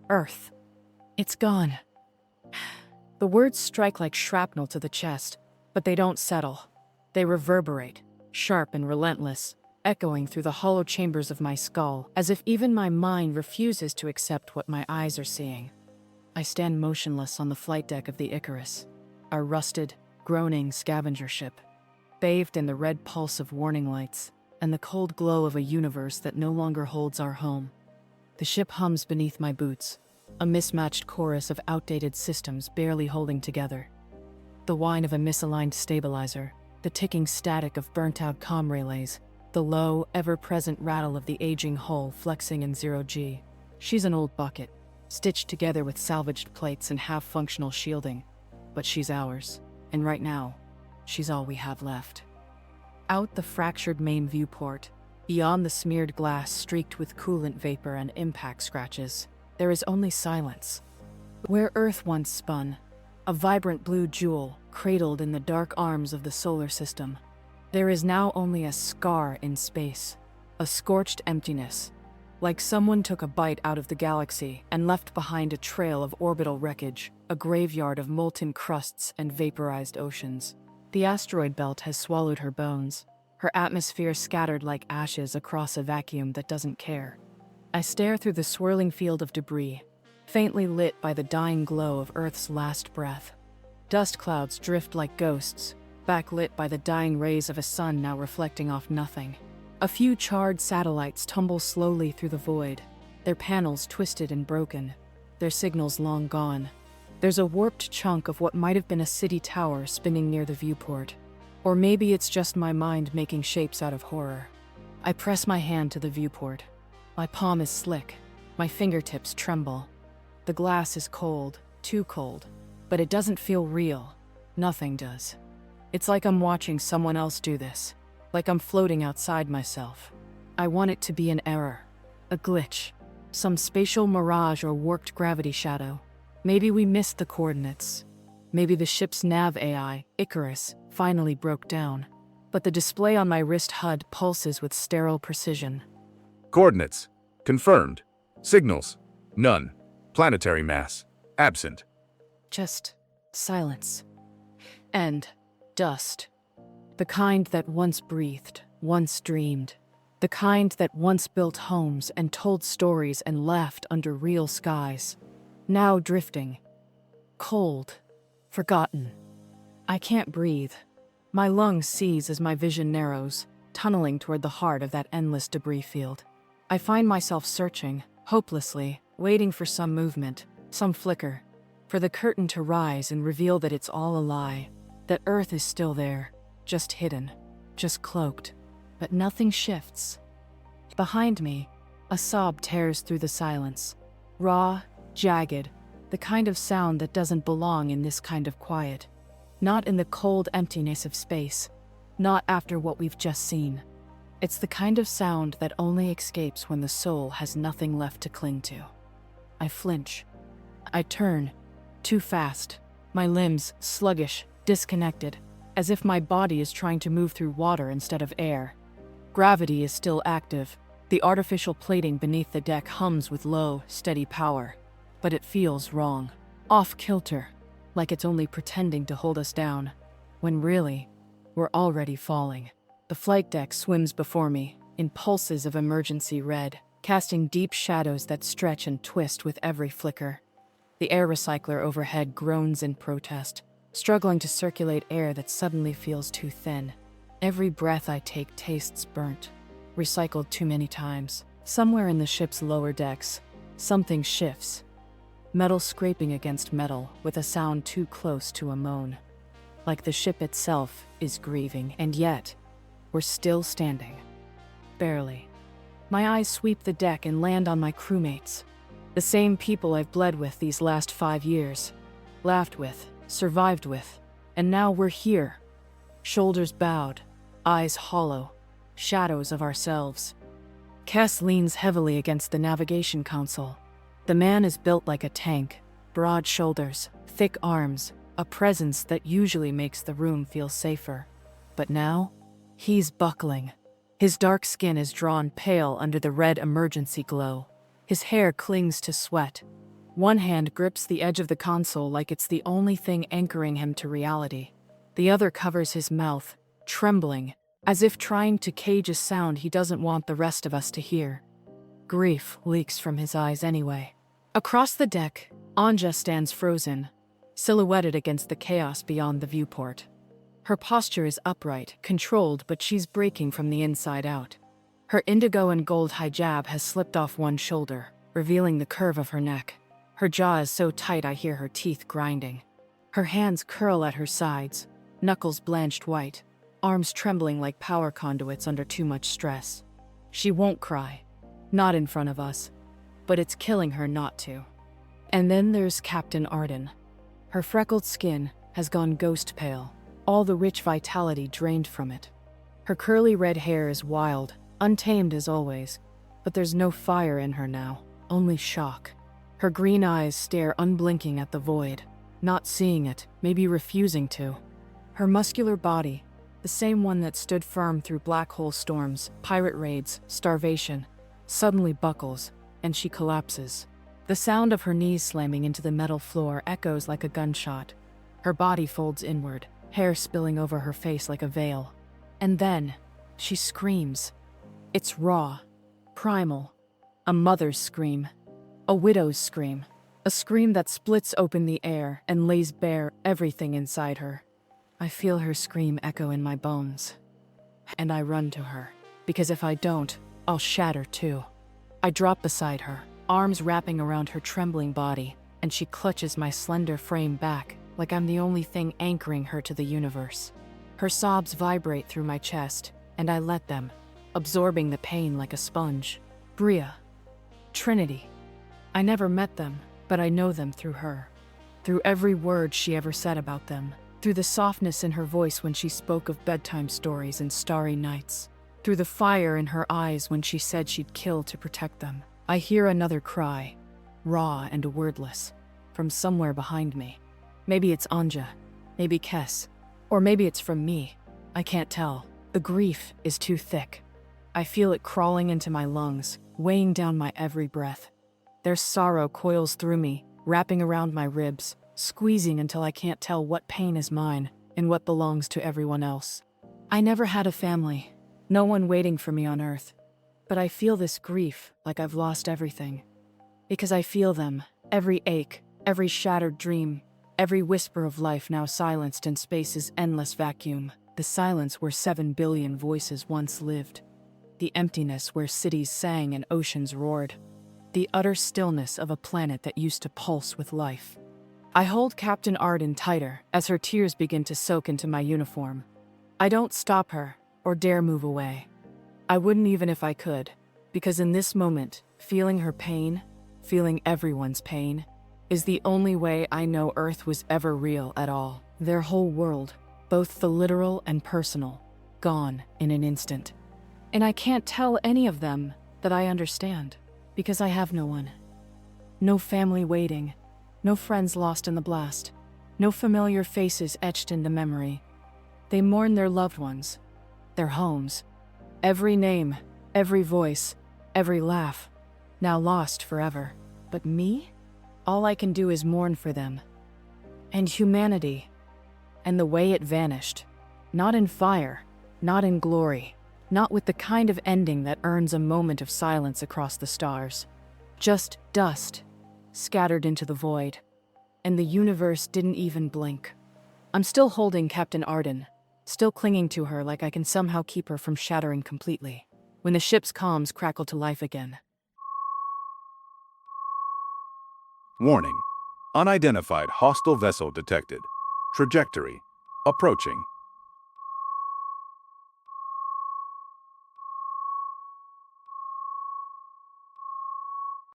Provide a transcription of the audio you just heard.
Earth. It's gone. The words strike like shrapnel to the chest, but they don't settle. They reverberate, sharp and relentless, echoing through the hollow chambers of my skull, as if even my mind refuses to accept what my eyes are seeing. I stand motionless on the flight deck of the Icarus, our rusted, groaning scavenger ship, bathed in the red pulse of warning lights and the cold glow of a universe that no longer holds our home. The ship hums beneath my boots, a mismatched chorus of outdated systems barely holding together. The whine of a misaligned stabilizer, the ticking static of burnt-out comm relays, the low, ever-present rattle of the aging hull flexing in zero-G. She's an old bucket, stitched together with salvaged plates and half-functional shielding. But she's ours, and right now, she's all we have left. Out the fractured main viewport, beyond the smeared glass streaked with coolant vapor and impact scratches, there is only silence. Where Earth once spun, a vibrant blue jewel cradled in the dark arms of the solar system, there is now only a scar in space, a scorched emptiness, like someone took a bite out of the galaxy and left behind a trail of orbital wreckage, a graveyard of molten crusts and vaporized oceans. The asteroid belt has swallowed her bones, her atmosphere scattered like ashes across a vacuum that doesn't care. I stare through the swirling field of debris, faintly lit by the dying glow of Earth's last breath. Dust clouds drift like ghosts, backlit by the dying rays of a sun now reflecting off nothing. A few charred satellites tumble slowly through the void, their panels twisted and broken, their signals long gone. There's a warped chunk of what might have been a city tower spinning near the viewport. Or maybe it's just my mind making shapes out of horror. I press my hand to the viewport. My palm is slick, my fingertips tremble. The glass is cold, too cold, but it doesn't feel real. Nothing does. It's like I'm watching someone else do this, like I'm floating outside myself. I want it to be an error, a glitch, some spatial mirage or warped gravity shadow. Maybe we missed the coordinates. Maybe the ship's nav AI, Icarus, finally broke down. But the display on my wrist HUD pulses with sterile precision. Coordinates. Confirmed. Signals. None. Planetary mass. Absent. Just silence. And dust. The kind that once breathed, once dreamed. The kind that once built homes and told stories and laughed under real skies. Now drifting. Cold. Forgotten. I can't breathe. My lungs seize as my vision narrows, tunneling toward the heart of that endless debris field. I find myself searching, hopelessly, waiting for some movement, some flicker, for the curtain to rise and reveal that it's all a lie, that Earth is still there, just hidden, just cloaked, but nothing shifts. Behind me, a sob tears through the silence, raw, jagged, the kind of sound that doesn't belong in this kind of quiet. Not in the cold emptiness of space, not after what we've just seen. It's the kind of sound that only escapes when the soul has nothing left to cling to. I flinch. I turn, too fast, my limbs sluggish, disconnected, as if my body is trying to move through water instead of air. Gravity is still active. The artificial plating beneath the deck hums with low, steady power. But it feels wrong, off-kilter, like it's only pretending to hold us down, when really, we're already falling. The flight deck swims before me, in pulses of emergency red, casting deep shadows that stretch and twist with every flicker. The air recycler overhead groans in protest, struggling to circulate air that suddenly feels too thin. Every breath I take tastes burnt, recycled too many times. Somewhere in the ship's lower decks, something shifts. Metal scraping against metal with a sound too close to a moan. Like the ship itself is grieving, and yet, we're still standing. Barely. My eyes sweep the deck and land on my crewmates. The same people I've bled with these last 5 years. Laughed with, survived with, and now we're here. Shoulders bowed, eyes hollow, shadows of ourselves. Kess leans heavily against the navigation console. The man is built like a tank, broad shoulders, thick arms, a presence that usually makes the room feel safer. But now, he's buckling. His dark skin is drawn pale under the red emergency glow. His hair clings to sweat, One hand grips the edge of the console like it's the only thing anchoring him to reality. The other covers his mouth, trembling, as if trying to cage a sound he doesn't want the rest of us to hear. Grief leaks from his eyes anyway. Across the deck, Anja stands frozen, silhouetted against the chaos beyond the viewport. Her posture is upright, controlled, but she's breaking from the inside out. Her indigo and gold hijab has slipped off one shoulder, revealing the curve of her neck. Her jaw is so tight I hear her teeth grinding. Her hands curl at her sides, knuckles blanched white, arms trembling like power conduits under too much stress. She won't cry, not in front of us, but it's killing her not to. And then there's Captain Arden. Her freckled skin has gone ghost pale, all the rich vitality drained from it. Her curly red hair is wild, untamed as always, but there's no fire in her now, only shock. Her green eyes stare unblinking at the void, not seeing it, maybe refusing to. Her muscular body, the same one that stood firm through black hole storms, pirate raids, starvation, suddenly buckles, and she collapses. The sound of her knees slamming into the metal floor echoes like a gunshot. Her body folds inward, hair spilling over her face like a veil. And then, she screams. It's raw, primal, a mother's scream, a widow's scream, a scream that splits open the air and lays bare everything inside her. I feel her scream echo in my bones, and I run to her, because if I don't, I'll shatter too. I drop beside her, arms wrapping around her trembling body, and she clutches my slender frame back like I'm the only thing anchoring her to the universe. Her sobs vibrate through my chest, and I let them, absorbing the pain like a sponge. Bria. Trinity. I never met them, but I know them through her. Through every word she ever said about them. Through the softness in her voice when she spoke of bedtime stories and starry nights. Through the fire in her eyes when she said she'd kill to protect them. I hear another cry, raw and wordless, from somewhere behind me. Maybe it's Anja, maybe Kess, or maybe it's from me. I can't tell. The grief is too thick. I feel it crawling into my lungs, weighing down my every breath. Their sorrow coils through me, wrapping around my ribs, squeezing until I can't tell what pain is mine and what belongs to everyone else. I never had a family, no one waiting for me on Earth. But I feel this grief like I've lost everything. Because I feel them, every ache, every shattered dream, every whisper of life now silenced in space's endless vacuum. The silence where 7 billion voices once lived. The emptiness where cities sang and oceans roared. The utter stillness of a planet that used to pulse with life. I hold Captain Arden tighter as her tears begin to soak into my uniform. I don't stop her or dare move away. I wouldn't even if I could, because in this moment, feeling her pain, feeling everyone's pain, is the only way I know Earth was ever real at all. Their whole world, both the literal and personal, gone in an instant. And I can't tell any of them that I understand, because I have no one. No family waiting, no friends lost in the blast, no familiar faces etched into memory. They mourn their loved ones, their homes. Every name, every voice, every laugh, now lost forever. But me? All I can do is mourn for them. And humanity. And the way it vanished. Not in fire, not in glory, not with the kind of ending that earns a moment of silence across the stars. Just dust, scattered into the void. And the universe didn't even blink. I'm still holding Captain Arden, still clinging to her like I can somehow keep her from shattering completely. When the ship's comms crackle to life again. Warning. Unidentified hostile vessel detected. Trajectory. Approaching.